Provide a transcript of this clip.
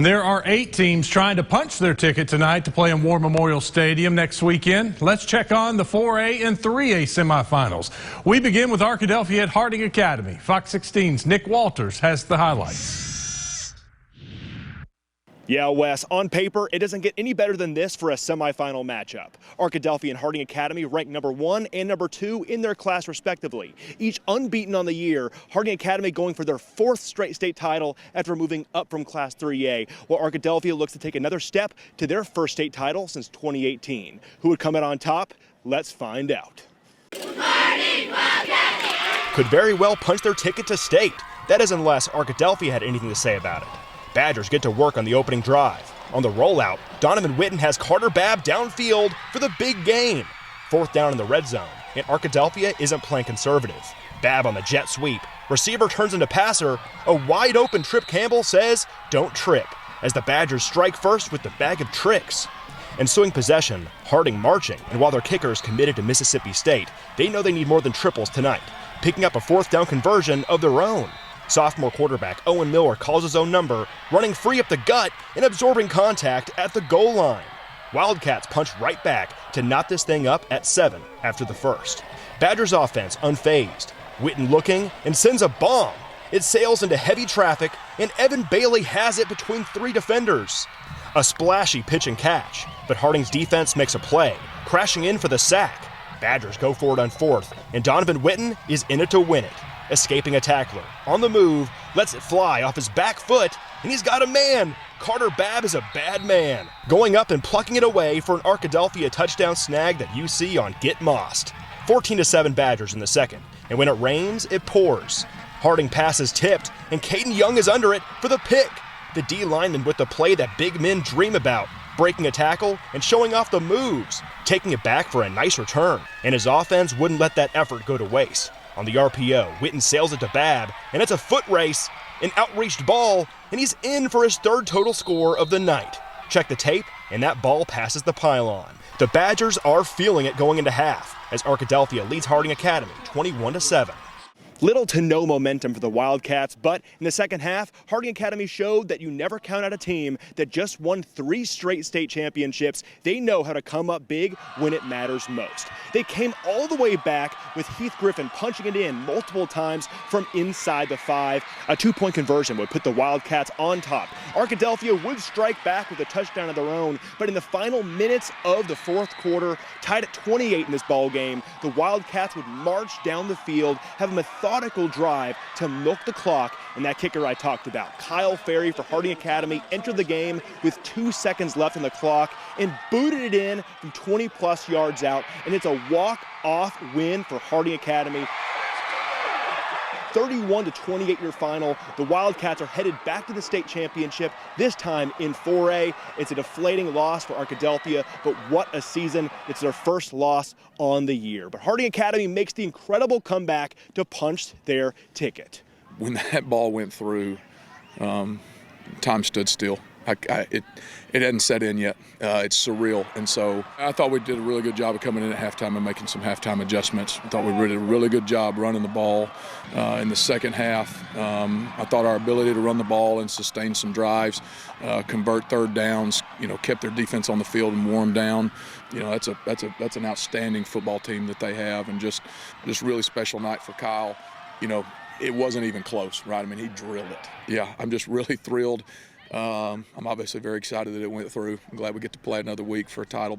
There are 8 teams trying to punch their ticket tonight to play in War Memorial Stadium next weekend. Let's check on the 4A and 3A semifinals. We begin with Arkadelphia at Harding Academy. Fox 16's Nick Walters has the highlights. Yeah, Wes, on paper, it doesn't get any better than this for a semifinal matchup. Arkadelphia and Harding Academy ranked number 1 and number 2 in their class respectively. Each unbeaten on the year, Harding Academy going for their 4th straight state title after moving up from Class 3A, while Arkadelphia looks to take another step to their first state title since 2018. Who would come out on top? Let's find out. Harding Wildcats could very well punch their ticket to state. That is unless Arkadelphia had anything to say about it. Badgers get to work on the opening drive. On the rollout, Donovan Whitten has Carter Babb downfield for the big gain. 4th down in the red zone, and Arkadelphia isn't playing conservative. Babb on the jet sweep. Receiver turns into passer. A wide open Trip Campbell says, "Don't trip," as the Badgers strike first with the bag of tricks. Ensuing possession, Harding marching, and while their kicker is committed to Mississippi State, they know they need more than triples tonight, picking up a 4th down conversion of their own. Sophomore quarterback Owen Miller calls his own number, running free up the gut and absorbing contact at the goal line. Wildcats punch right back to knot this thing up at 7 after the first. Badgers offense unfazed. Whitten looking and sends a bomb. It sails into heavy traffic, and Evan Bailey has it between 3 defenders. A splashy pitch and catch, but Harding's defense makes a play, crashing in for the sack. Badgers go for it on 4th, and Donovan Whitten is in it to win it. Escaping a tackler, on the move, lets it fly off his back foot, and he's got a man. Carter Babb is a bad man, going up and plucking it away for an Arkadelphia touchdown snag that you see on Get Mossed. 14-7 Badgers in the second, and when it rains, it pours. Harding passes tipped, and Caden Young is under it for the pick. The D lineman with the play that big men dream about, breaking a tackle and showing off the moves, taking it back for a nice return, and his offense wouldn't let that effort go to waste. On the RPO, Whitten sails it to Babb, and it's a foot race, an outreached ball, and he's in for his 3rd total score of the night. Check the tape, and that ball passes the pylon. The Badgers are feeling it going into half, as Arkadelphia leads Harding Academy 21-7. Little to no momentum for the Wildcats, but in the second half, Harding Academy showed that you never count out a team that just won 3 straight state championships. They know how to come up big when it matters most. They came all the way back with Heath Griffin punching it in multiple times from inside the 5. A 2-point conversion would put the Wildcats on top. Arkadelphia would strike back with a touchdown of their own, but in the final minutes of the 4th quarter, tied at 28 in this ball game, the Wildcats would march down the field, have a methodical drive to milk the clock, and that kicker I talked about, Kyle Ferrie for Harding Academy, entered the game with 2 seconds left on the clock and booted it in from 20-plus yards out, and it's a walk-off win for Harding Academy. 31-28 your final. The Wildcats are headed back to the state championship, this time in 4A. It's a deflating loss for Arkadelphia, but what a season. It's their first loss on the year. But Harding Academy makes the incredible comeback to punch their ticket. When that ball went through, time stood still. It hadn't set in yet. It's surreal. And so I thought we did a really good job of coming in at halftime and making some halftime adjustments. I thought we did a really good job running the ball in the second half. I thought our ability to run the ball and sustain some drives, convert 3rd downs, kept their defense on the field and wore them down. That's an outstanding football team that they have, and just really special night for Kyle. It wasn't even close, right? I mean, he drilled it. Yeah, I'm just really thrilled. I'm obviously very excited that it went through. I'm glad we get to play another week for a title.